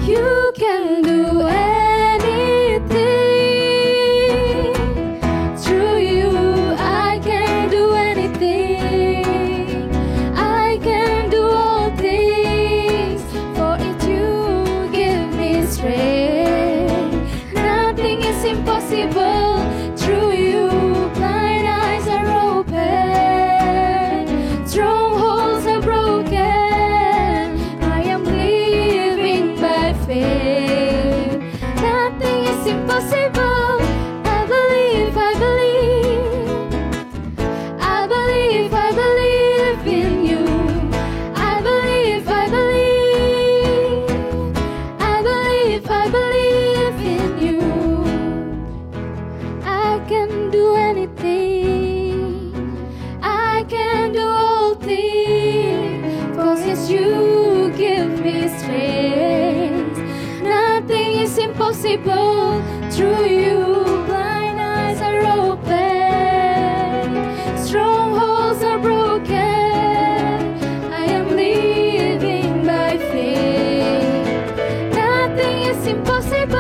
You can do anything. Through you I can do anything. I can do all things. For it you give me strength. Nothing is impossible. Through you blind eyes are open. Strongholds are broken. I am living by faith. Nothing is impossible. I believe, I believe. I believe, I believe in you. I believe, I believe. I believe, I believe in you. I can do anything. I can do all things. 'Cause it's you give me strength. Nothing is impossible. Through you blind eyes are open. Strongholds are broken. I am living by faith. Nothing is impossible.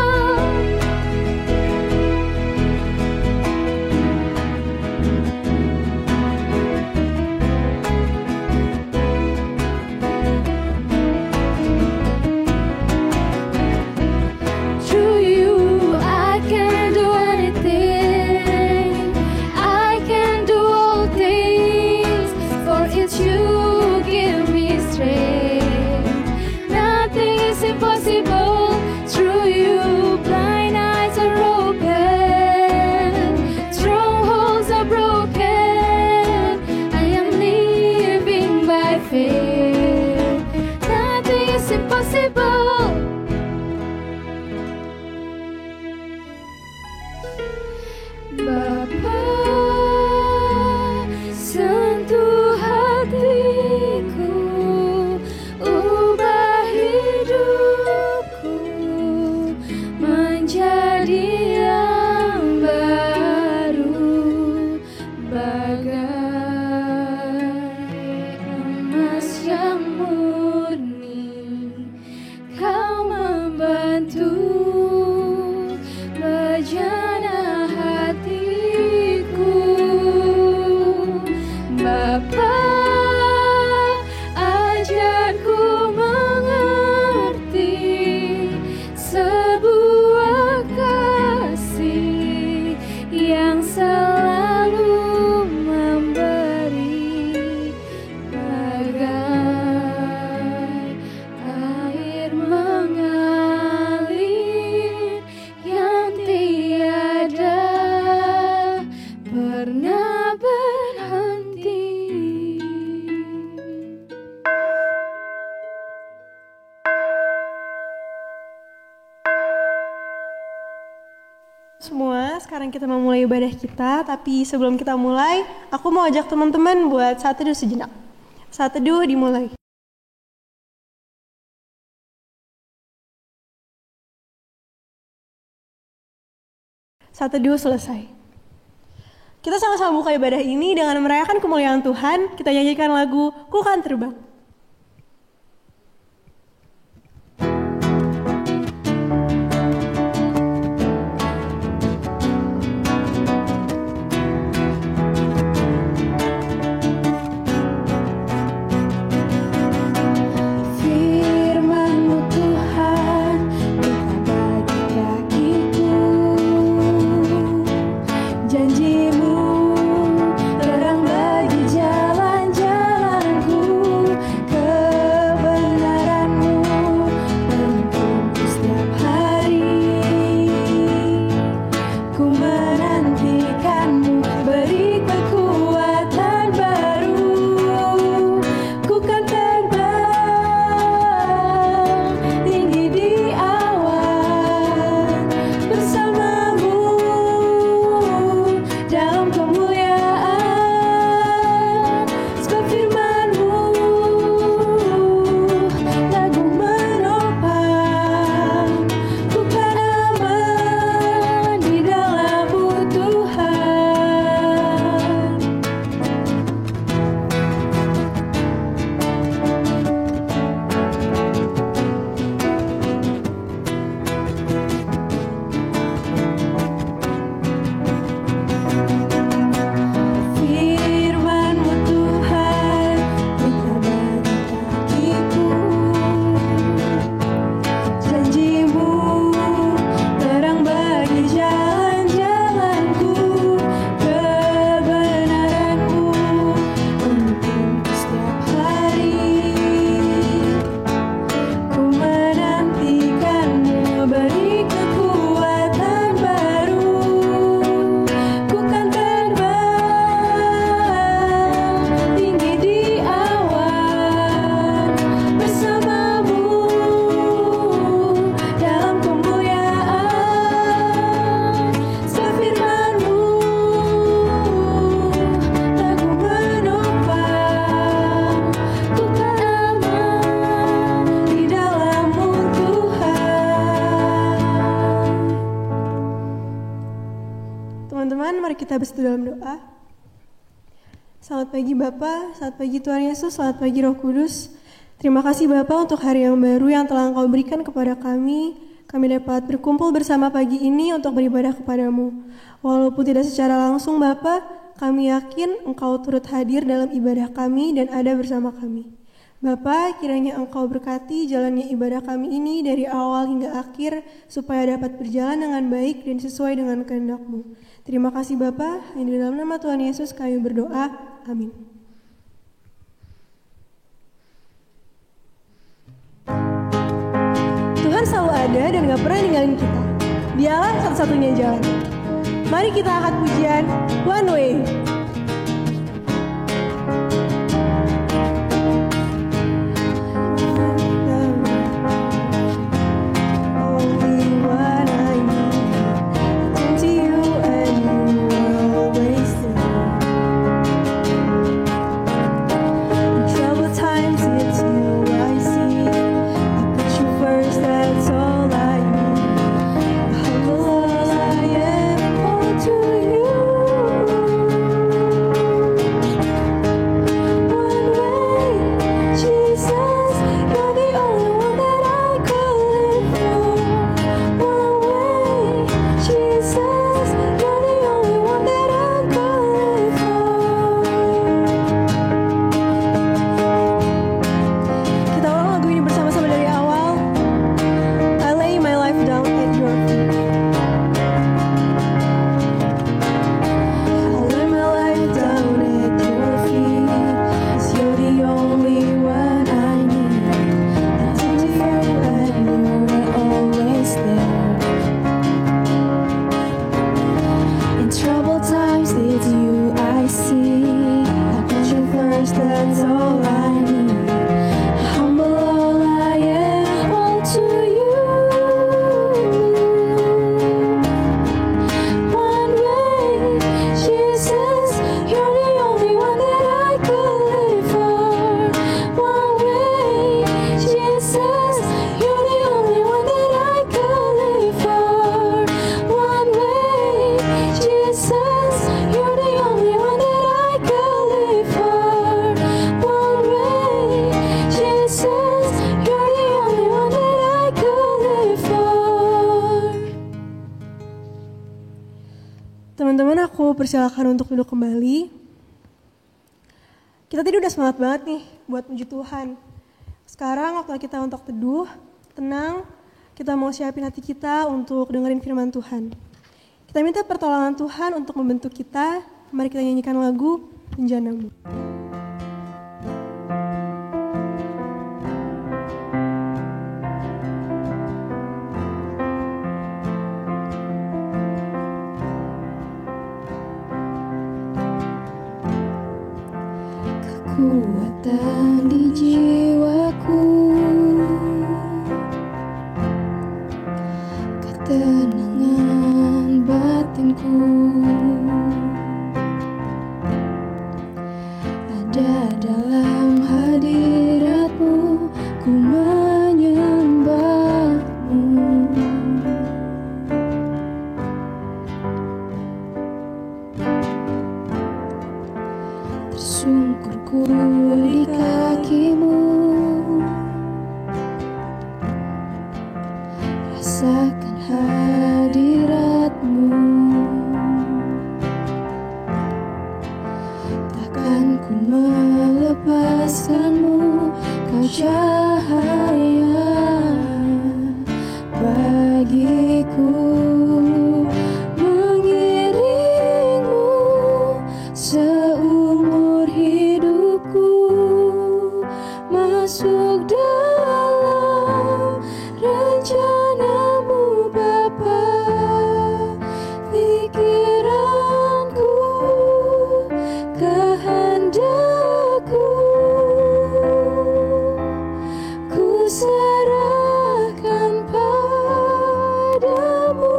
Through you I can do anything. I can do all things. For it's you give me strength. Nothing is impossible. Through you blind eyes are open. Strongholds are broken. I am living by faith. Nothing is impossible. Bapa, sentuh hatiku, ubah hidupku menjadi yang baru, bagai emas yang murni. Kau membantu bejana hatiku. Bapa, ajarku mengerti sebuah kasih yang selalu memberi, bagai air mengalir yang tiada pernah berhenti. Semua, sekarang kita mau mulai ibadah kita, tapi sebelum kita mulai, aku mau ajak teman-teman buat saat teduh sejenak. Saat teduh dimulai. Saat teduh selesai. Kita sama-sama buka ibadah ini dengan merayakan kemuliaan Tuhan. Kita nyanyikan lagu Ku Kan Terbang. Firman-Mu Tuhan, bagi kakiku. Janji-Mu terang bagi jalan-jalanku. mari kita bersatu dalam doa. Selamat pagi Bapa, selamat pagi Tuhan Yesus, selamat pagi Roh Kudus. Terima kasih Bapa untuk hari yang baru yang telah Engkau berikan kepada kami. Kami dapat berkumpul bersama pagi ini untuk beribadah kepadamu. Walaupun tidak secara langsung Bapa, kami yakin Engkau turut hadir dalam ibadah kami dan ada bersama kami. Bapa, kiranya Engkau berkati jalannya ibadah kami ini dari awal hingga akhir supaya dapat berjalan dengan baik dan sesuai dengan kehendak-Mu. Terima kasih Bapa, hanya di dalam nama Tuhan Yesus kami berdoa. Amin. Tuhan selalu ada dan gak pernah ninggalin kita. Dialah satu-satunya jalan. Mari kita angkat pujian One Way. Teman-teman, aku persilakan untuk duduk kembali. Kita tadi udah semangat banget nih buat puji Tuhan. Sekarang waktu kita untuk teduh, tenang, kita mau siapin hati kita untuk dengerin firman Tuhan. Kita minta pertolongan Tuhan untuk membentuk kita. Mari kita nyanyikan lagu Penjanamu. Kekuatan di jiwaku, ketenangan batinku, ada dalam hadirat-Mu, ku menyembah-Mu. Tersungkurku di kaki-Mu, rasakan hadirat-Mu. Takkan ku melepaskan-Mu, Kau cahaya bagiku. Mengiring-Mu seumur hidupku, masuk dalam rencana-Mu Bapa. Pikiranku, kehendakku, ku serahkan padamu.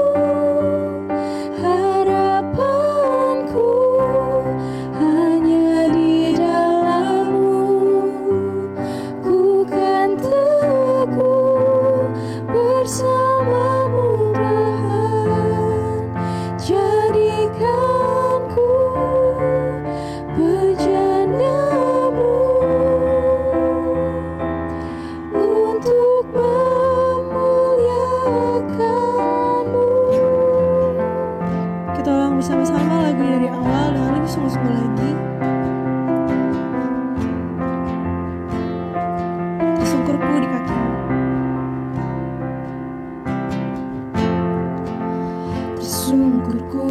Teguhku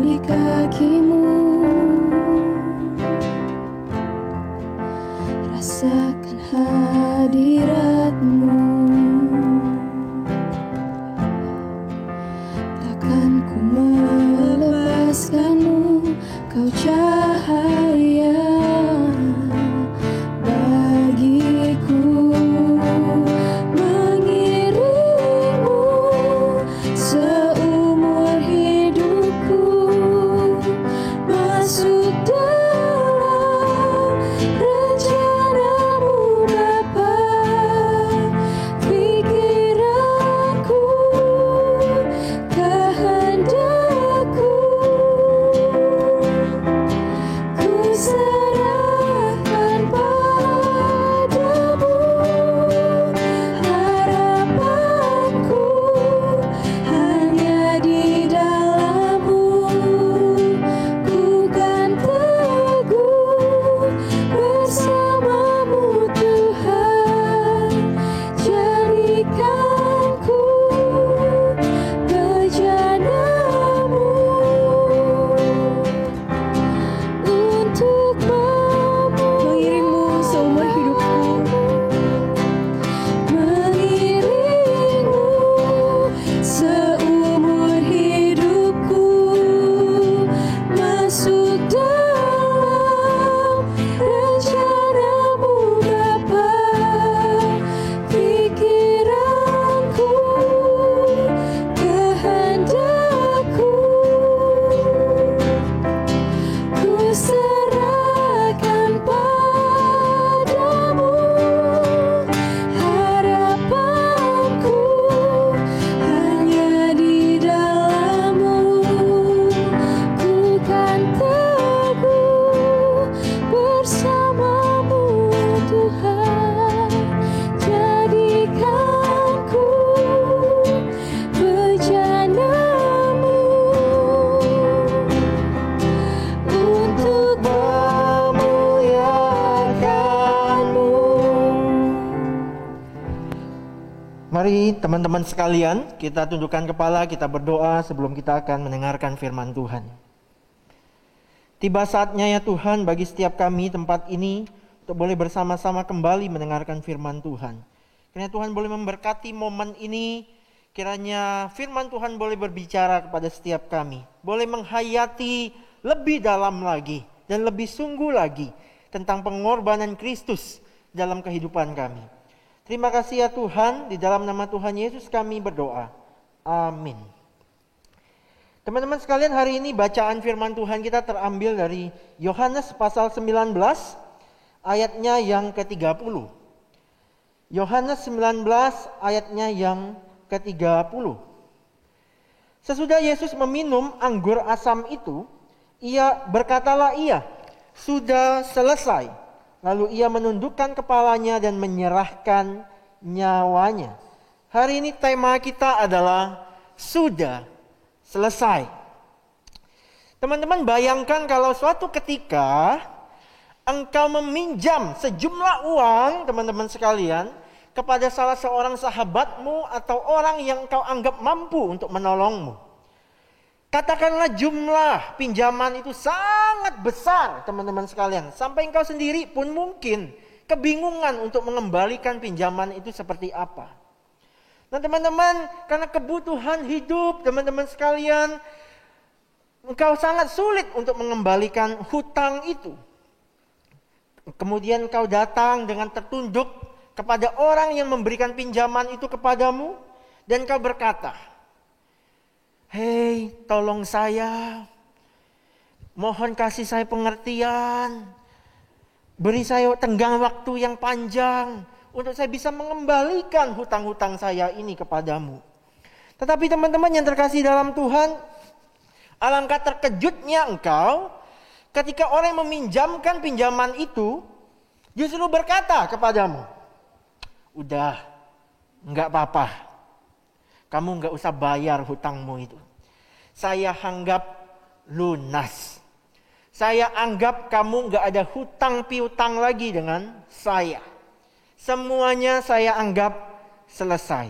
di kakimu, rasakan hadiratmu. Takkan ku melepaskanmu, kau cahaya bagiku. Mengiringmu seumur hidupku, masuk dalam rencanamu Bapa. Pikiranku, kehendakku, ku serahkan padamu. Harapanku hanya di dalam-Mu. Ku kan teguh bersama-Mu Tuhan. Jadikanku bejana-Mu untuk mengiringmu seumur hidupku. Mengiringmu seumur hidupku, masuk dalam rencana-Mu Bapa. Pikiranku, kehendakku, ku serahkan padamu. Harapanku hanya di dalam-Mu. Ku kan teguh bersama-Mu Tuhan. Jadikanku bejana-Mu untuk memuliakan-Mu. Mari teman-teman sekalian, kita tundukkan kepala, kita berdoa sebelum kita akan mendengarkan firman Tuhan. Tiba saatnya ya Tuhan bagi setiap kami tempat ini untuk boleh bersama-sama kembali mendengarkan firman Tuhan. Kiranya Tuhan boleh memberkati momen ini, kiranya firman Tuhan boleh berbicara kepada setiap kami, boleh menghayati lebih dalam lagi dan lebih sungguh lagi tentang pengorbanan Kristus dalam kehidupan kami. Terima kasih ya Tuhan, di dalam nama Tuhan Yesus kami berdoa. Amin. Teman-teman sekalian, hari ini bacaan firman Tuhan kita terambil dari Yohanes pasal 19 ayatnya yang ke-30. Yohanes 19 ayatnya yang ke-30. Sesudah Yesus meminum anggur asam itu, berkatalah ia, sudah selesai. Lalu ia menundukkan kepalanya dan menyerahkan nyawanya. Hari ini tema kita adalah sudah selesai. Teman-teman bayangkan kalau suatu ketika engkau meminjam sejumlah uang, teman-teman sekalian, kepada salah seorang sahabatmu atau orang yang engkau anggap mampu untuk menolongmu. Katakanlah jumlah pinjaman itu sangat besar, teman-teman sekalian. Sampai engkau sendiri pun mungkin kebingungan untuk mengembalikan pinjaman itu seperti apa. Nah teman-teman, karena kebutuhan hidup teman-teman sekalian, engkau sangat sulit untuk mengembalikan hutang itu. Kemudian engkau datang dengan tertunduk kepada orang yang memberikan pinjaman itu kepadamu, dan engkau berkata, "Hei, tolong saya, mohon kasih saya pengertian, beri saya tenggang waktu yang panjang untuk saya bisa mengembalikan hutang-hutang saya ini kepadamu." Tetapi teman-teman yang terkasih dalam Tuhan, alangkah terkejutnya engkau ketika orang yang meminjamkan pinjaman itu justru berkata kepadamu, "Udah, enggak apa-apa. Kamu enggak usah bayar hutangmu itu. Saya anggap lunas. Saya anggap kamu enggak ada hutang piutang lagi dengan saya. Semuanya saya anggap selesai."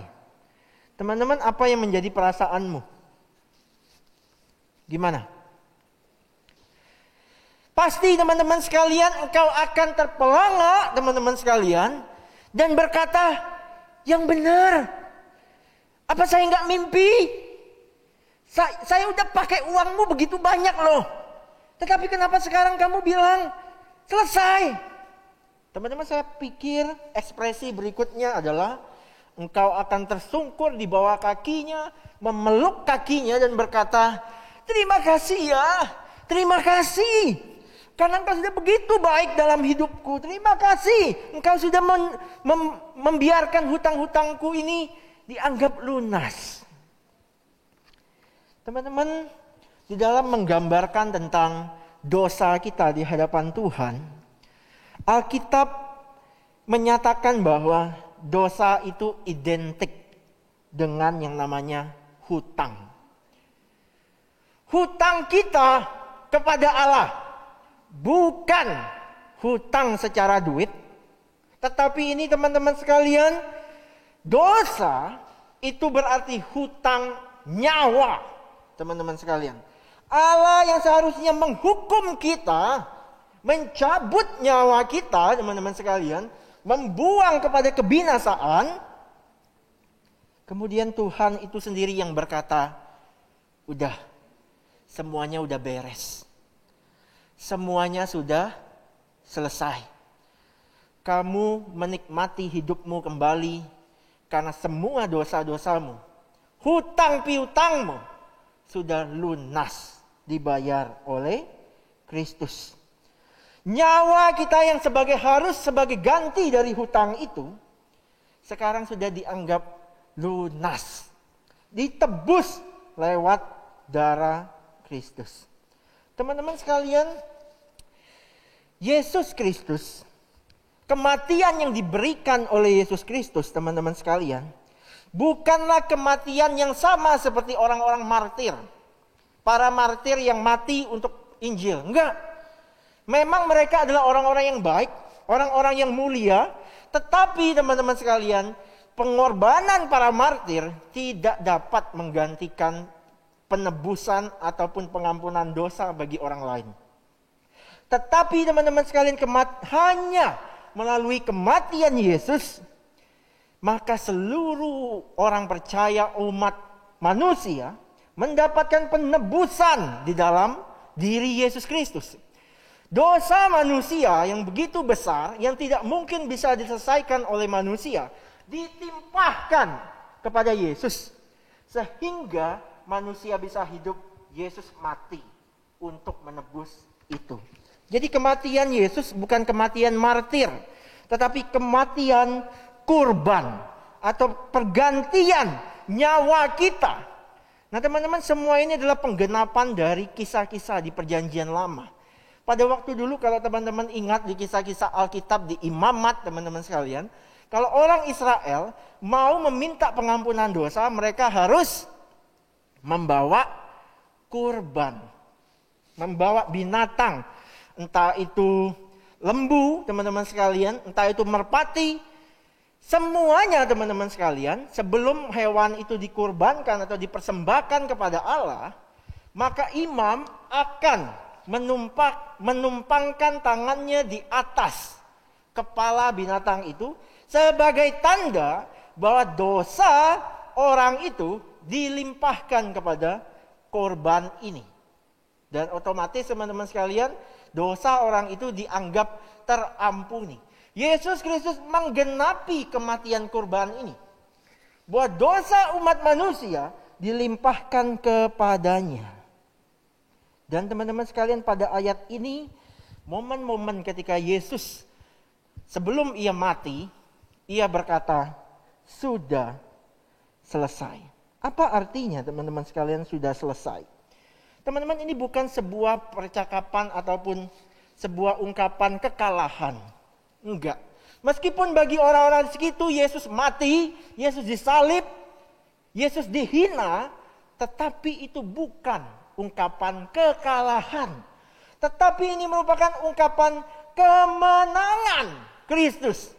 Teman-teman, apa yang menjadi perasaanmu? Gimana? Pasti teman-teman sekalian engkau akan terpelanga teman-teman sekalian. Dan berkata, yang benar. Apa saya nggak mimpi? Saya udah pakai uangmu begitu banyak loh. Tetapi kenapa sekarang kamu bilang selesai? Teman-teman, saya pikir ekspresi berikutnya adalah engkau akan tersungkur di bawah kakinya, memeluk kakinya dan berkata, terima kasih ya, terima kasih. Karena engkau sudah begitu baik dalam hidupku. Terima kasih, engkau sudah membiarkan hutang-hutangku ini dianggap lunas. Teman-teman, di dalam menggambarkan tentang dosa kita di hadapan Tuhan, Alkitab menyatakan bahwa dosa itu identik dengan yang namanya hutang. Hutang kita kepada Allah bukan hutang secara duit, tetapi ini teman-teman sekalian, dosa itu berarti hutang nyawa, teman-teman sekalian. Allah yang seharusnya menghukum kita, mencabut nyawa kita, teman-teman sekalian, membuang kepada kebinasaan. Kemudian Tuhan itu sendiri yang berkata, udah, semuanya udah beres. Semuanya sudah selesai. Kamu menikmati hidupmu kembali karena semua dosa-dosamu, hutang piutangmu sudah lunas, dibayar oleh Kristus. Nyawa kita yang harus sebagai ganti dari hutang itu, sekarang sudah dianggap lunas, ditebus lewat darah Kristus. Teman-teman sekalian, Yesus Kristus, kematian yang diberikan oleh Yesus Kristus, teman-teman sekalian, bukanlah kematian yang sama seperti orang-orang martir. Para martir yang mati untuk Injil. Enggak. Memang mereka adalah orang-orang yang baik, orang-orang yang mulia. Tetapi teman-teman sekalian, pengorbanan para martir tidak dapat menggantikan penebusan ataupun pengampunan dosa bagi orang lain. Tetapi teman-teman sekalian, hanya melalui kematian Yesus, maka seluruh orang percaya, umat manusia, mendapatkan penebusan di dalam diri Yesus Kristus. Dosa manusia yang begitu besar, yang tidak mungkin bisa diselesaikan oleh manusia, ditimpahkan kepada Yesus. Sehingga manusia bisa hidup, Yesus mati untuk menebus itu. Jadi kematian Yesus bukan kematian martir, tetapi kematian kurban atau pergantian nyawa kita. Nah teman-teman, semua ini adalah penggenapan dari kisah-kisah di Perjanjian Lama. Pada waktu dulu, kalau teman-teman ingat di kisah-kisah Alkitab di Imamat, teman-teman sekalian, kalau orang Israel mau meminta pengampunan dosa, mereka harus membawa kurban, membawa binatang, entah itu lembu, teman-teman sekalian, entah itu merpati. Semuanya teman-teman sekalian, sebelum hewan itu dikurbankan atau dipersembahkan kepada Allah, maka imam akan menumpangkan tangannya di atas kepala binatang itu sebagai tanda bahwa dosa orang itu dilimpahkan kepada korban ini. Dan otomatis teman-teman sekalian, dosa orang itu dianggap terampuni. Yesus Kristus menggenapi kematian kurban ini, bahwa dosa umat manusia dilimpahkan kepadanya. Dan teman-teman sekalian, pada ayat ini, momen-momen ketika Yesus sebelum ia mati, ia berkata, sudah selesai. Apa artinya teman-teman sekalian sudah selesai? Teman-teman, ini bukan sebuah percakapan ataupun sebuah ungkapan kekalahan. Enggak. Meskipun bagi orang-orang segitu Yesus mati, Yesus disalib, Yesus dihina, tetapi itu bukan ungkapan kekalahan. Tetapi ini merupakan ungkapan kemenangan Kristus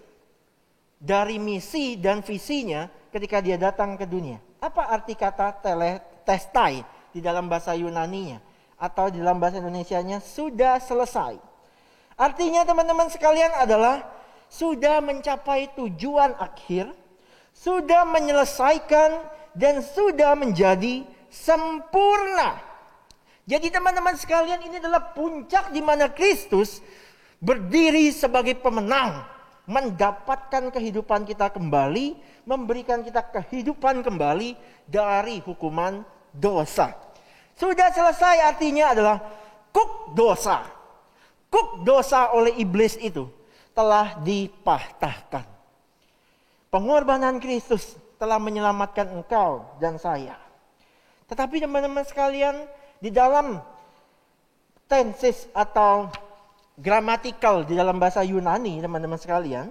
dari misi dan visinya ketika dia datang ke dunia. Apa arti kata teletestai di dalam bahasa Yunaninya, atau di dalam bahasa Indonesianya sudah selesai. Artinya teman-teman sekalian adalah sudah mencapai tujuan akhir, sudah menyelesaikan, dan sudah menjadi sempurna. Jadi teman-teman sekalian, ini adalah puncak di mana Kristus berdiri sebagai pemenang, mendapatkan kehidupan kita kembali, memberikan kita kehidupan kembali dari hukuman dosa. Sudah selesai artinya adalah kuk dosa. Kuk dosa oleh iblis itu telah dipatahkan. Pengorbanan Kristus telah menyelamatkan engkau dan saya. Tetapi teman-teman sekalian, di dalam tenses atau gramatikal di dalam bahasa Yunani, teman-teman sekalian,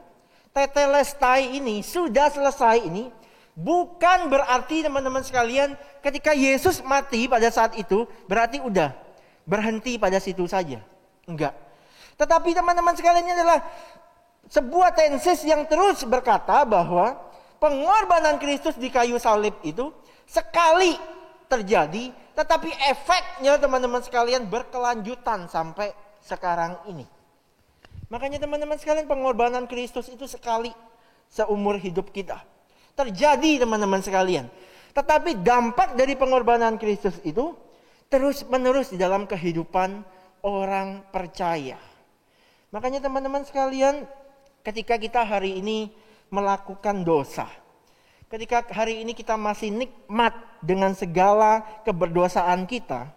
tetelestai ini, sudah selesai ini, bukan berarti teman-teman sekalian ketika Yesus mati pada saat itu, berarti udah berhenti pada situ saja. Enggak. Tetapi teman-teman sekalian, ini adalah sebuah tenses yang terus berkata bahwa pengorbanan Kristus di kayu salib itu sekali terjadi, tetapi efeknya teman-teman sekalian berkelanjutan sampai sekarang ini. Makanya teman-teman sekalian, pengorbanan Kristus itu sekali seumur hidup kita terjadi teman-teman sekalian. Tetapi dampak dari pengorbanan Kristus itu terus menerus di dalam kehidupan orang percaya. Makanya teman-teman sekalian, ketika kita hari ini melakukan dosa, ketika hari ini kita masih nikmat dengan segala keberdosaan kita,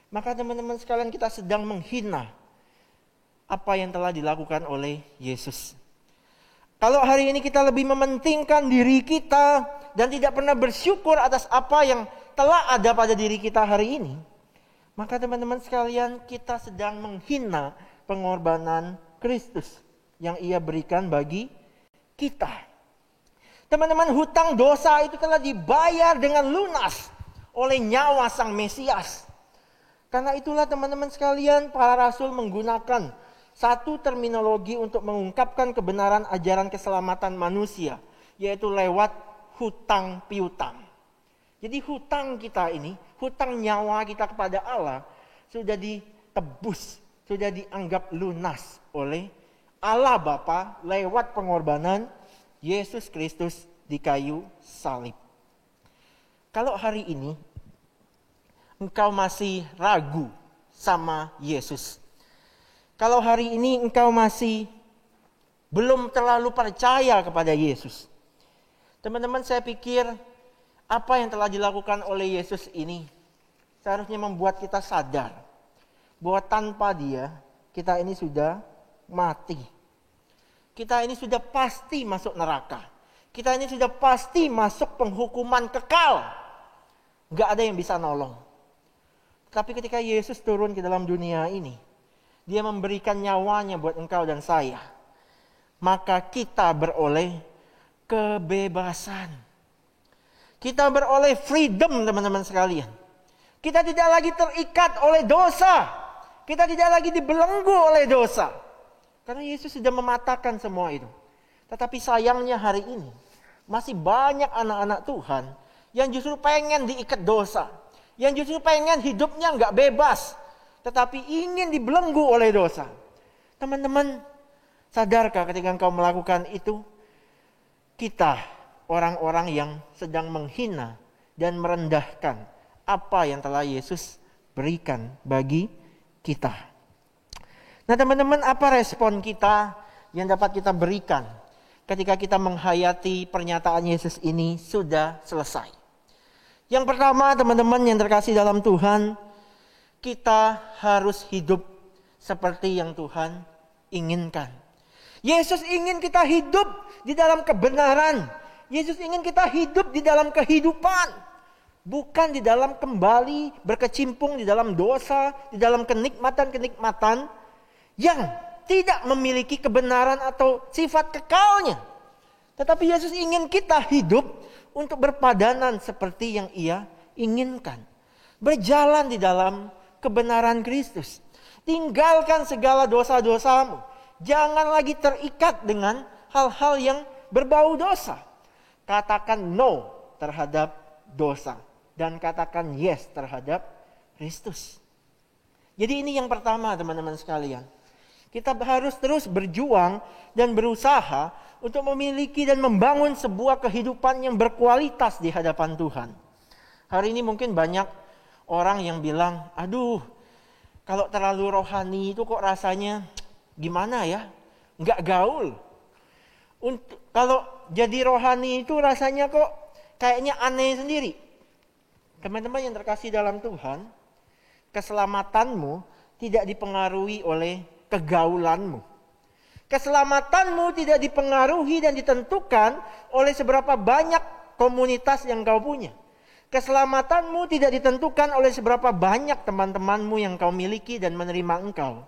maka teman-teman sekalian, kita sedang menghina apa yang telah dilakukan oleh Yesus. Kalau hari ini kita lebih mementingkan diri kita dan tidak pernah bersyukur atas apa yang telah ada pada diri kita hari ini, maka teman-teman sekalian, kita sedang menghina pengorbanan Kristus yang Ia berikan bagi kita. Teman-teman, hutang dosa itu telah dibayar dengan lunas oleh nyawa Sang Mesias. Karena itulah teman-teman sekalian, para rasul menggunakan satu terminologi untuk mengungkapkan kebenaran ajaran keselamatan manusia, yaitu lewat hutang piutang. Jadi hutang kita ini, hutang nyawa kita kepada Allah sudah ditebus, sudah dianggap lunas oleh Allah Bapa lewat pengorbanan Yesus Kristus di kayu salib. Kalau hari ini engkau masih ragu sama Yesus, kalau hari ini engkau masih belum terlalu percaya kepada Yesus, teman-teman, saya pikir apa yang telah dilakukan oleh Yesus ini seharusnya membuat kita sadar bahwa tanpa Dia, kita ini sudah mati. Kita ini sudah pasti masuk neraka. Kita ini sudah pasti masuk penghukuman kekal. Gak ada yang bisa nolong. Tapi ketika Yesus turun ke dalam dunia ini, Dia memberikan nyawanya buat engkau dan saya, maka kita beroleh kebebasan. Kita beroleh freedom, teman-teman sekalian. Kita tidak lagi terikat oleh dosa. Kita tidak lagi dibelenggu oleh dosa. Karena Yesus sudah mematahkan semua itu. Tetapi sayangnya hari ini masih banyak anak-anak Tuhan yang justru pengen diikat dosa. Yang justru pengen hidupnya nggak bebas, tetapi ingin dibelenggu oleh dosa. Teman-teman, sadarkah ketika engkau melakukan itu, kita orang-orang yang sedang menghina dan merendahkan apa yang telah Yesus berikan bagi kita. Nah teman-teman, apa respon kita yang dapat kita berikan ketika kita menghayati pernyataan Yesus ini sudah selesai? Yang pertama, teman-teman yang terkasih dalam Tuhan, kita harus hidup seperti yang Tuhan inginkan. Yesus ingin kita hidup di dalam kebenaran. Yesus ingin kita hidup di dalam kehidupan, bukan di dalam kembali berkecimpung di dalam dosa, di dalam kenikmatan-kenikmatan yang tidak memiliki kebenaran atau sifat kekalnya. Tetapi Yesus ingin kita hidup untuk berpadanan seperti yang Ia inginkan. Berjalan di dalam kebenaran Kristus. Tinggalkan segala dosa-dosamu. Jangan lagi terikat dengan hal-hal yang berbau dosa. Katakan no terhadap dosa. dan katakan yes terhadap Kristus. Jadi ini yang pertama teman-teman sekalian. Kita harus terus berjuang dan berusaha untuk memiliki dan membangun sebuah kehidupan yang berkualitas di hadapan Tuhan. Hari ini mungkin banyak orang yang bilang, aduh, kalau terlalu rohani itu kok rasanya gimana ya? Nggak gaul. Kalau jadi rohani itu rasanya kok kayaknya aneh sendiri. Teman-teman yang terkasih dalam Tuhan, keselamatanmu tidak dipengaruhi oleh kegaulanmu. Keselamatanmu tidak dipengaruhi dan ditentukan oleh seberapa banyak komunitas yang kau punya. Keselamatanmu tidak ditentukan oleh seberapa banyak teman-temanmu yang kau miliki dan menerima engkau.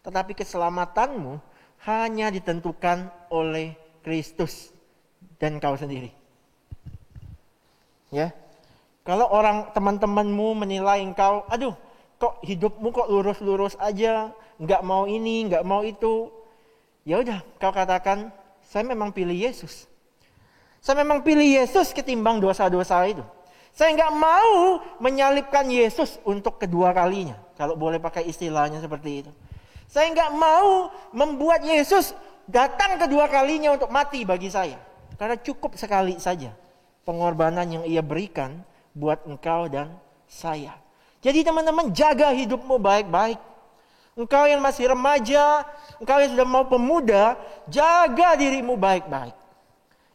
Tetapi keselamatanmu hanya ditentukan oleh Kristus dan kau sendiri. Ya. Kalau orang teman-temanmu menilai engkau, aduh, kok hidupmu kok lurus-lurus aja, nggak mau ini, nggak mau itu. Ya udah, kau katakan, saya memang pilih Yesus. Saya memang pilih Yesus ketimbang dosa-dosa itu. Saya nggak mau menyalibkan Yesus untuk kedua kalinya, kalau boleh pakai istilahnya seperti itu. Saya nggak mau membuat Yesus datang kedua kalinya untuk mati bagi saya, karena cukup sekali saja pengorbanan yang ia berikan buat engkau dan saya. Jadi teman-teman, jaga hidupmu baik-baik. Engkau yang masih remaja, engkau yang sudah mau pemuda, jaga dirimu baik-baik.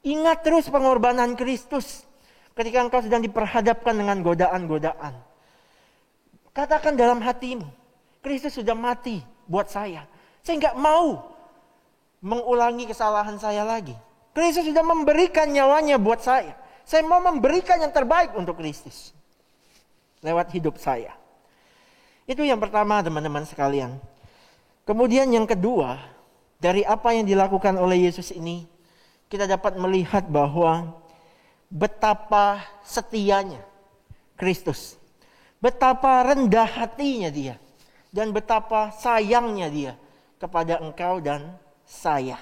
Ingat terus pengorbanan Kristus ketika engkau sedang diperhadapkan dengan godaan-godaan. Katakan dalam hatimu, Kristus sudah mati buat saya. Saya nggak mau mengulangi kesalahan saya lagi. Kristus sudah memberikan nyawanya buat saya. Saya mau memberikan yang terbaik untuk Kristus lewat hidup saya. Itu yang pertama teman-teman sekalian. Kemudian yang kedua, dari apa yang dilakukan oleh Yesus ini, kita dapat melihat bahwa betapa setianya Kristus. Betapa rendah hatinya dia. Dan betapa sayangnya dia kepada engkau dan saya.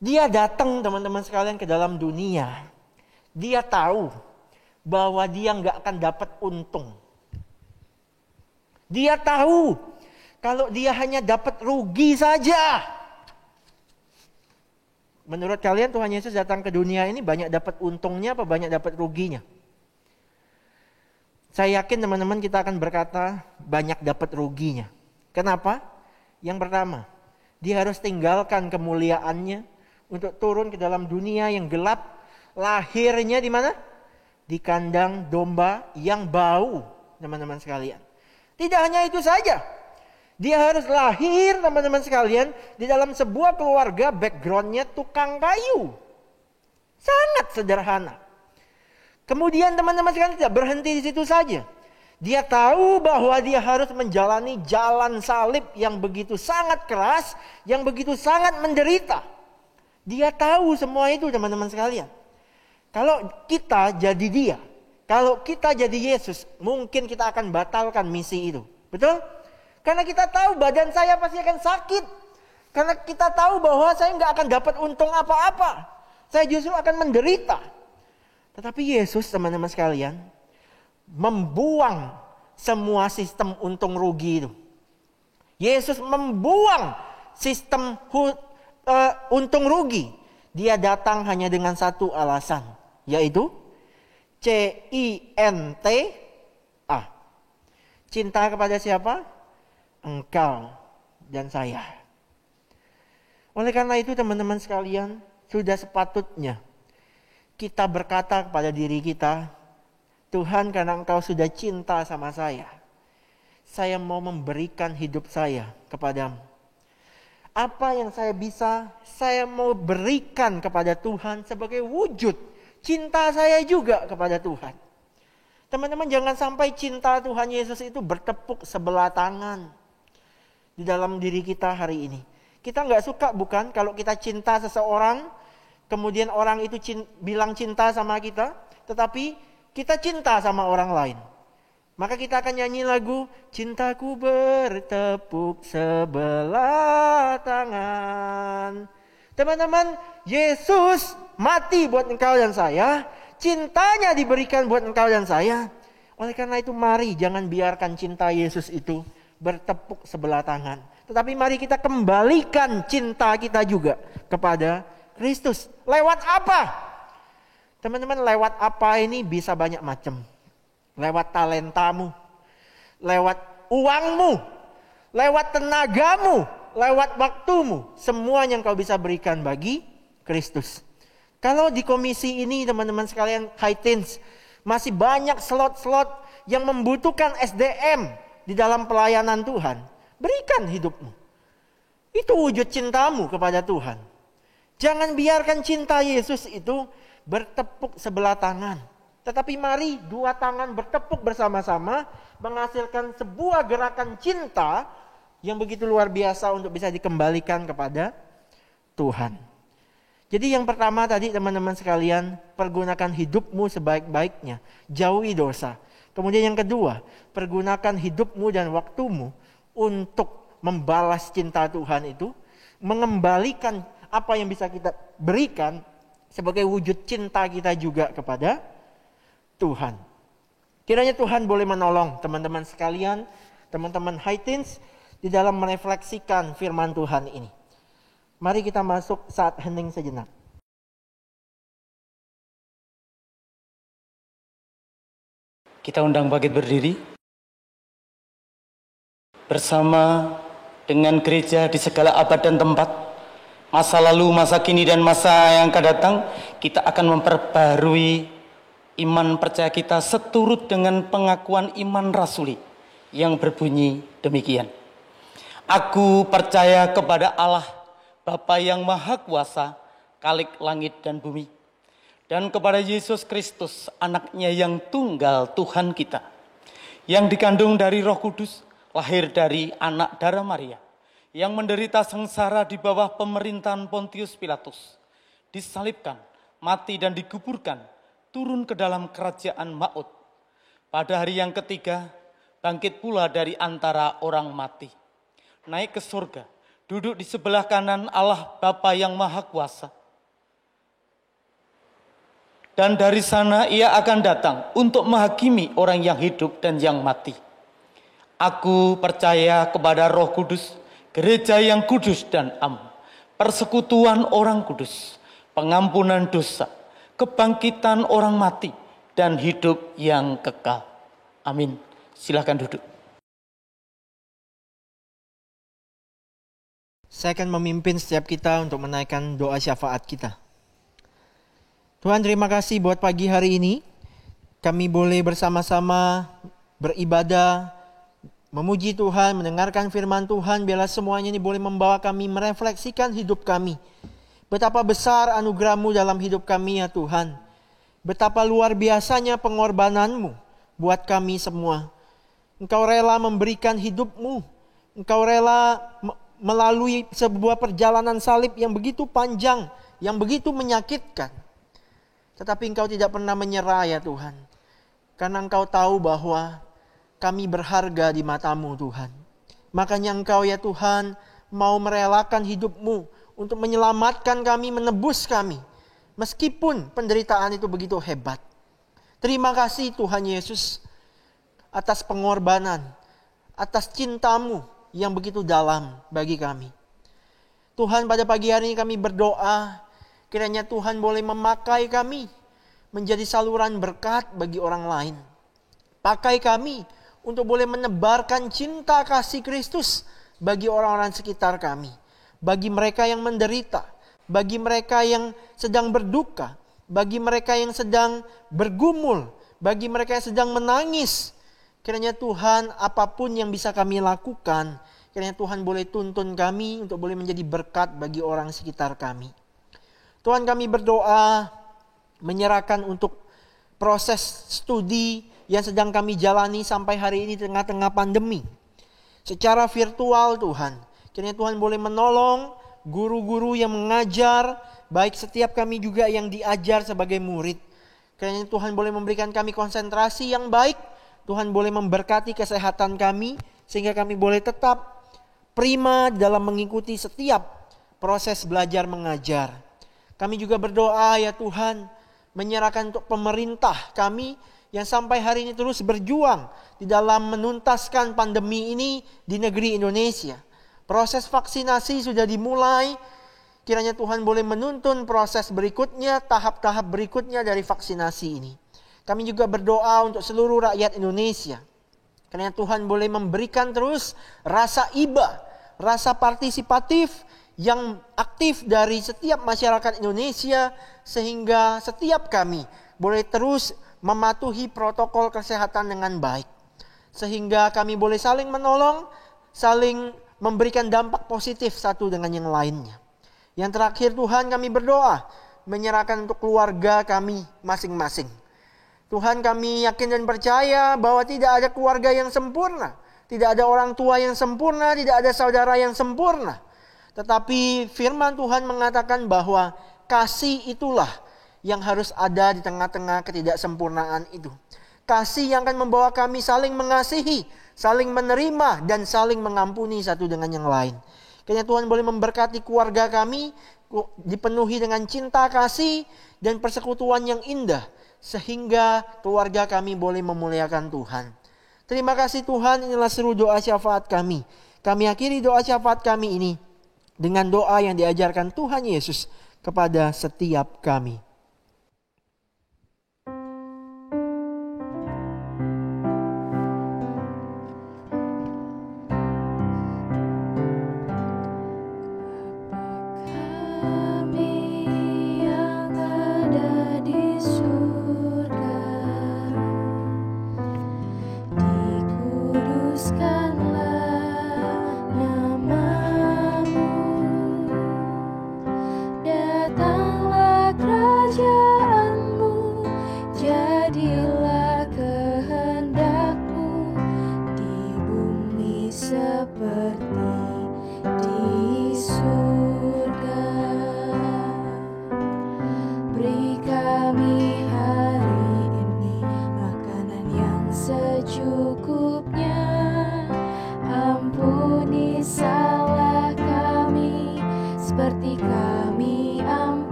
Dia datang teman-teman sekalian ke dalam dunia. Dia tahu bahwa dia nggak akan dapat untung. Dia tahu kalau dia hanya dapat rugi saja. Menurut kalian Tuhan Yesus datang ke dunia ini banyak dapat untungnya apa banyak dapat ruginya? Saya yakin teman-teman kita akan berkata banyak dapat ruginya. Kenapa? Yang pertama, dia harus tinggalkan kemuliaannya untuk turun ke dalam dunia yang gelap. Lahirnya di mana? Di kandang domba yang bau, teman-teman sekalian. Tidak hanya itu saja. Dia harus lahir, teman-teman sekalian, di dalam sebuah keluarga backgroundnya tukang kayu. Sangat sederhana. Kemudian teman-teman sekalian tidak berhenti di situ saja. Dia tahu bahwa dia harus menjalani jalan salib yang begitu sangat keras, yang begitu sangat menderita. Dia tahu semua itu teman-teman sekalian. Kalau kita jadi dia, kalau kita jadi Yesus, mungkin kita akan batalkan misi itu. Betul? Karena kita tahu badan saya pasti akan sakit. Karena kita tahu bahwa saya nggak akan dapat untung apa-apa. Saya justru akan menderita. Tetapi Yesus, teman-teman sekalian, membuang semua sistem untung rugi itu. Yesus membuang sistem untung rugi. Dia datang hanya dengan satu alasan, yaitu CINTA. Cinta kepada siapa? Engkau dan saya. Oleh karena itu teman-teman sekalian, sudah sepatutnya kita berkata kepada diri kita, Tuhan, karena Engkau sudah cinta sama saya mau memberikan hidup saya kepadamu. Apa yang saya bisa, saya mau berikan kepada Tuhan sebagai wujud cinta saya juga kepada Tuhan. Teman-teman, jangan sampai cinta Tuhan Yesus itu bertepuk sebelah tangan di dalam diri kita hari ini. Kita nggak suka bukan kalau kita cinta seseorang, kemudian orang itu bilang cinta sama kita, tetapi kita cinta sama orang lain. Maka kita akan nyanyi lagu Cintaku bertepuk sebelah tangan. Teman-teman, Yesus mati buat engkau dan saya. Cintanya diberikan buat engkau dan saya. Oleh karena itu mari jangan biarkan cinta Yesus itu bertepuk sebelah tangan. Tetapi mari kita kembalikan cinta kita juga kepada Kristus. Lewat apa? Teman-teman, lewat apa ini bisa banyak macam. Lewat talentamu, lewat uangmu, lewat tenagamu, lewat waktumu. Semuanya yang kau bisa berikan bagi Kristus. Kalau di komisi ini teman-teman sekalian High Teens, masih banyak slot-slot yang membutuhkan SDM di dalam pelayanan Tuhan. Berikan hidupmu. Itu wujud cintamu kepada Tuhan. Jangan biarkan cinta Yesus itu bertepuk sebelah tangan. Tetapi mari dua tangan bertepuk bersama-sama menghasilkan sebuah gerakan cinta yang begitu luar biasa untuk bisa dikembalikan kepada Tuhan. Jadi yang pertama tadi teman-teman sekalian, pergunakan hidupmu sebaik-baiknya. Jauhi dosa. Kemudian yang kedua, pergunakan hidupmu dan waktumu untuk membalas cinta Tuhan itu. Mengembalikan apa yang bisa kita berikan sebagai wujud cinta kita juga kepada Tuhan. Kiranya Tuhan boleh menolong teman-teman sekalian, teman-teman High Teens di dalam merefleksikan firman Tuhan ini. Mari kita masuk saat hening sejenak. Kita undang bangkit berdiri. Bersama dengan gereja di segala abad dan tempat, masa lalu, masa kini, dan masa yang akan datang, kita akan memperbarui iman percaya kita seturut dengan pengakuan iman rasuli yang berbunyi demikian. Aku percaya kepada Allah, Bapa yang Maha Kuasa, Khalik langit dan bumi, dan kepada Yesus Kristus, anaknya yang tunggal Tuhan kita, yang dikandung dari Roh Kudus, lahir dari anak darah Maria, yang menderita sengsara di bawah pemerintahan Pontius Pilatus, disalibkan, mati dan dikuburkan, turun ke dalam kerajaan Maut. Pada hari yang ketiga, bangkit pula dari antara orang mati, naik ke surga, duduk di sebelah kanan Allah Bapa yang Maha Kuasa. Dan dari sana ia akan datang untuk menghakimi orang yang hidup dan yang mati. Aku percaya kepada Roh Kudus, gereja yang kudus dan am, persekutuan orang kudus, pengampunan dosa, kebangkitan orang mati, dan hidup yang kekal. Amin. Silakan duduk. Saya akan memimpin setiap kita untuk menaikkan doa syafaat kita. Tuhan, terima kasih buat pagi hari ini. Kami boleh bersama-sama beribadah, memuji Tuhan, mendengarkan firman Tuhan. Biarlah semuanya ini boleh membawa kami merefleksikan hidup kami. Betapa besar anugerah-Mu dalam hidup kami ya Tuhan. Betapa luar biasanya pengorbanan-Mu buat kami semua. Engkau rela memberikan hidup-Mu. Engkau rela melalui sebuah perjalanan salib yang begitu panjang, yang begitu menyakitkan. Tetapi Engkau tidak pernah menyerah ya Tuhan. Karena Engkau tahu bahwa kami berharga di mata-Mu Tuhan. Makanya Engkau ya Tuhan mau merelakan hidup-Mu untuk menyelamatkan kami, menebus kami. Meskipun penderitaan itu begitu hebat. Terima kasih Tuhan Yesus atas pengorbanan, atas cinta-Mu yang begitu dalam bagi kami. Tuhan, pada pagi hari ini kami berdoa, kiranya Tuhan boleh memakai kami menjadi saluran berkat bagi orang lain. Pakai kami untuk boleh menebarkan cinta kasih Kristus bagi orang-orang sekitar kami. Bagi mereka yang menderita, bagi mereka yang sedang berduka, bagi mereka yang sedang bergumul, bagi mereka yang sedang menangis. Kiranya Tuhan, apapun yang bisa kami lakukan, kiranya Tuhan boleh tuntun kami untuk boleh menjadi berkat bagi orang sekitar kami. Tuhan, kami berdoa menyerahkan untuk proses studi yang sedang kami jalani sampai hari ini di tengah-tengah pandemi. Secara virtual Tuhan, kiranya Tuhan boleh menolong guru-guru yang mengajar, baik setiap kami juga yang diajar sebagai murid. Kiranya Tuhan boleh memberikan kami konsentrasi yang baik. Tuhan boleh memberkati kesehatan kami, sehingga kami boleh tetap prima dalam mengikuti setiap proses belajar mengajar. Kami juga berdoa ya Tuhan, menyerahkan untuk pemerintah kami yang sampai hari ini terus berjuang di dalam menuntaskan pandemi ini di negeri Indonesia. Proses vaksinasi sudah dimulai. Kiranya Tuhan boleh menuntun proses berikutnya, tahap-tahap berikutnya dari vaksinasi ini. Kami juga berdoa untuk seluruh rakyat Indonesia. Kiranya Tuhan boleh memberikan terus rasa iba, rasa partisipatif yang aktif dari setiap masyarakat Indonesia, sehingga setiap kami boleh terus mematuhi protokol kesehatan dengan baik. Sehingga kami boleh saling menolong, saling memberikan dampak positif satu dengan yang lainnya. Yang terakhir Tuhan, kami berdoa menyerahkan untuk keluarga kami masing-masing. Tuhan, kami yakin dan percaya bahwa tidak ada keluarga yang sempurna. Tidak ada orang tua yang sempurna, tidak ada saudara yang sempurna. Tetapi firman Tuhan mengatakan bahwa kasih itulah yang harus ada di tengah-tengah ketidaksempurnaan itu. Kasih yang akan membawa kami saling mengasihi, saling menerima, dan saling mengampuni satu dengan yang lain. Kiranya Tuhan boleh memberkati keluarga kami, dipenuhi dengan cinta kasih dan persekutuan yang indah, sehingga keluarga kami boleh memuliakan Tuhan. Terima kasih Tuhan, inilah seru doa syafaat kami. Kami akhiri doa syafaat kami ini dengan doa yang diajarkan Tuhan Yesus kepada setiap kami.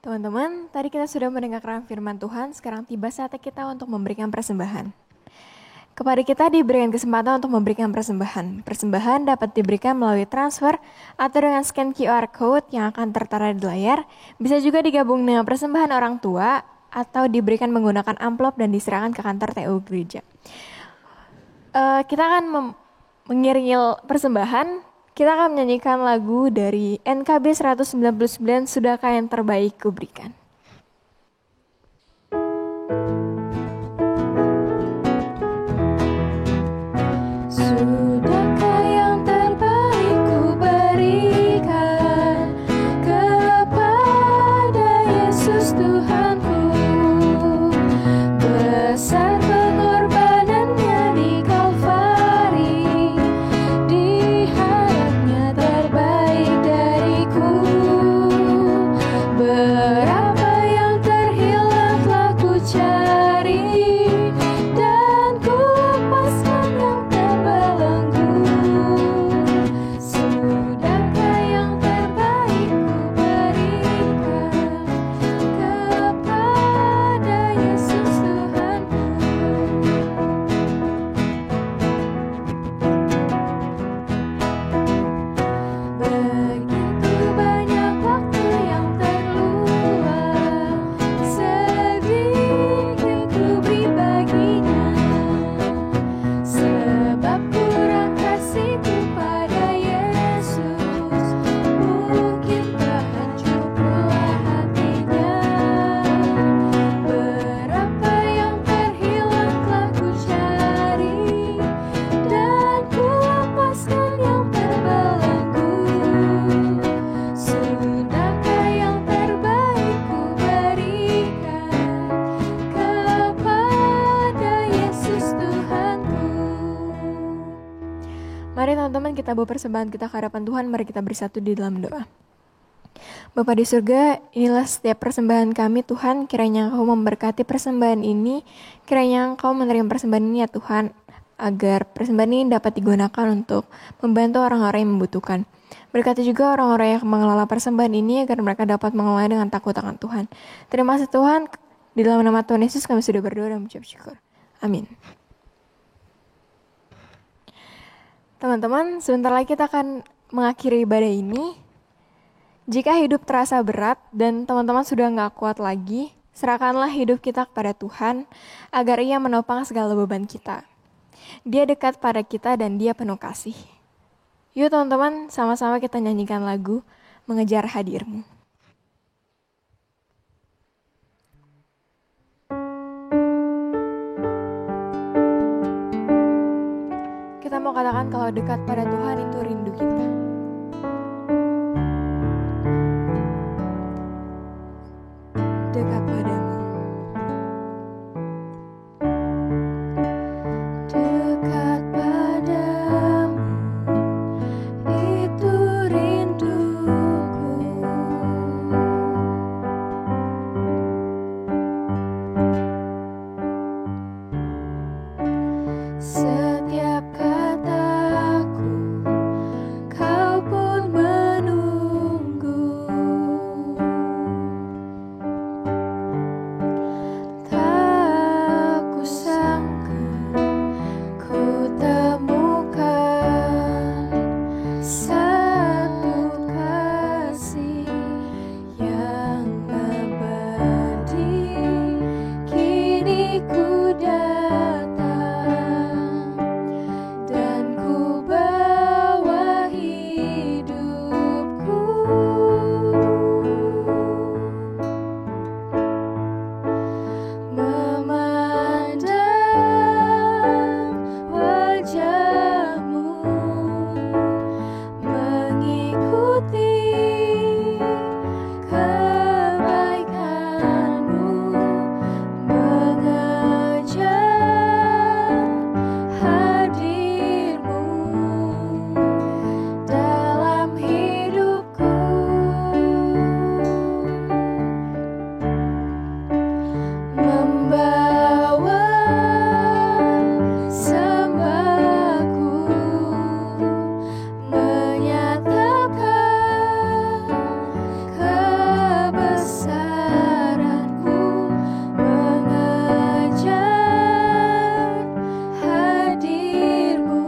Teman-teman, tadi kita sudah mendengarkan firman Tuhan, sekarang tiba saatnya kita untuk memberikan persembahan. Kepada kita diberikan kesempatan untuk memberikan persembahan. Persembahan dapat diberikan melalui transfer atau dengan scan QR Code yang akan tertera di layar. Bisa juga digabung dengan persembahan orang tua atau diberikan menggunakan amplop dan diserahkan ke kantor TU Gereja. Kita akan mengiringi persembahan. Kita akan menyanyikan lagu dari NKB 199, Sudahkah yang terbaik kuberikan. Sudahkah yang terbaik kuberikan kepada Yesus Tuhanku. Besar pengorbanannya di Kalvari, di hadapnya terbaik dariku. Berapa kita bawa persembahan kita ke hadapan Tuhan, mari kita bersatu di dalam doa. Bapa di surga, inilah setiap persembahan kami Tuhan, kiranya Engkau memberkati persembahan ini, kiranya Engkau menerima persembahan ini ya Tuhan, agar persembahan ini dapat digunakan untuk membantu orang-orang yang membutuhkan. Berkati juga orang-orang yang mengelola persembahan ini, agar mereka dapat mengelola dengan takut akan Tuhan. Terima kasih Tuhan, di dalam nama Tuhan Yesus kami sudah berdoa dan mengucap syukur. Amin. Teman-teman, sebentar lagi kita akan mengakhiri ibadah ini. Jika hidup terasa berat dan teman-teman sudah nggak kuat lagi, serahkanlah hidup kita kepada Tuhan agar Ia menopang segala beban kita. Dia dekat pada kita dan Dia penuh kasih. Yuk teman-teman, sama-sama kita nyanyikan lagu Mengejar Hadir-Mu. Kita mau katakan kalau dekat pada Tuhan itu rindu kita. Dekat padamu. Dekat padamu, itu rinduku. Setiap kataku, kau pun menunggu. Tak kusangka ku temukan satu kasih yang abadi. Kini ku datang dan ku bawa hidupku. Memandang wajahmu, mengikuti kebaikanmu, mengejar hadirmu dalam hidupku. Membawa sembahku, menyatakan kebesaranku, mengejar hadirmu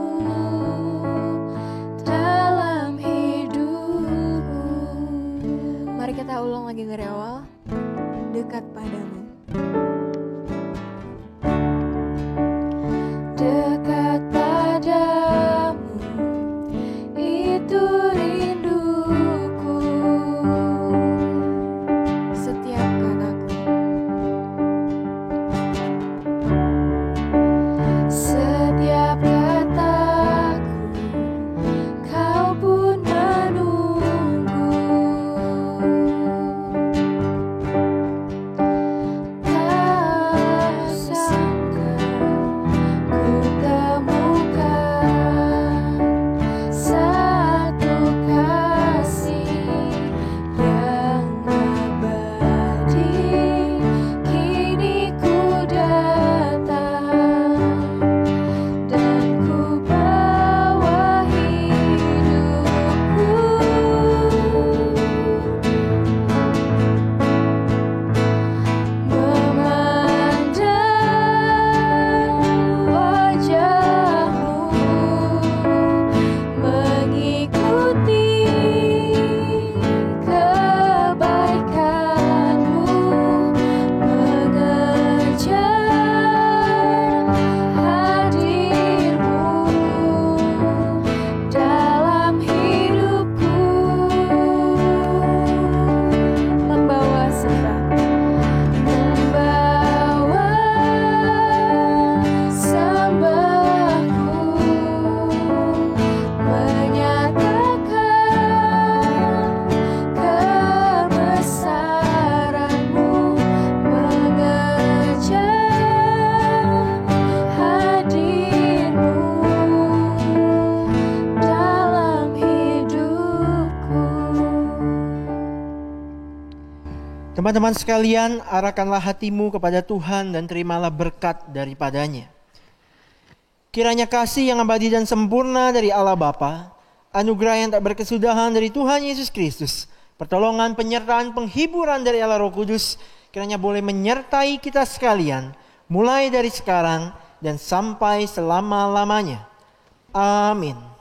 dalam hidupku. Mari kita ulang lagi dari awal. Dekat padamu. Dekat padamu, itu rinduku. Setiap kataku, setiap kataku, kau pun menunggu. Tak Teman-teman sekalian, arahkanlah hatimu kepada Tuhan dan terimalah berkat daripadanya. Kiranya kasih yang abadi dan sempurna dari Allah Bapa, anugerah yang tak berkesudahan dari Tuhan Yesus Kristus, pertolongan, penyertaan, penghiburan dari Allah Roh Kudus, kiranya boleh menyertai kita sekalian, mulai dari sekarang dan sampai selama-lamanya. Amin.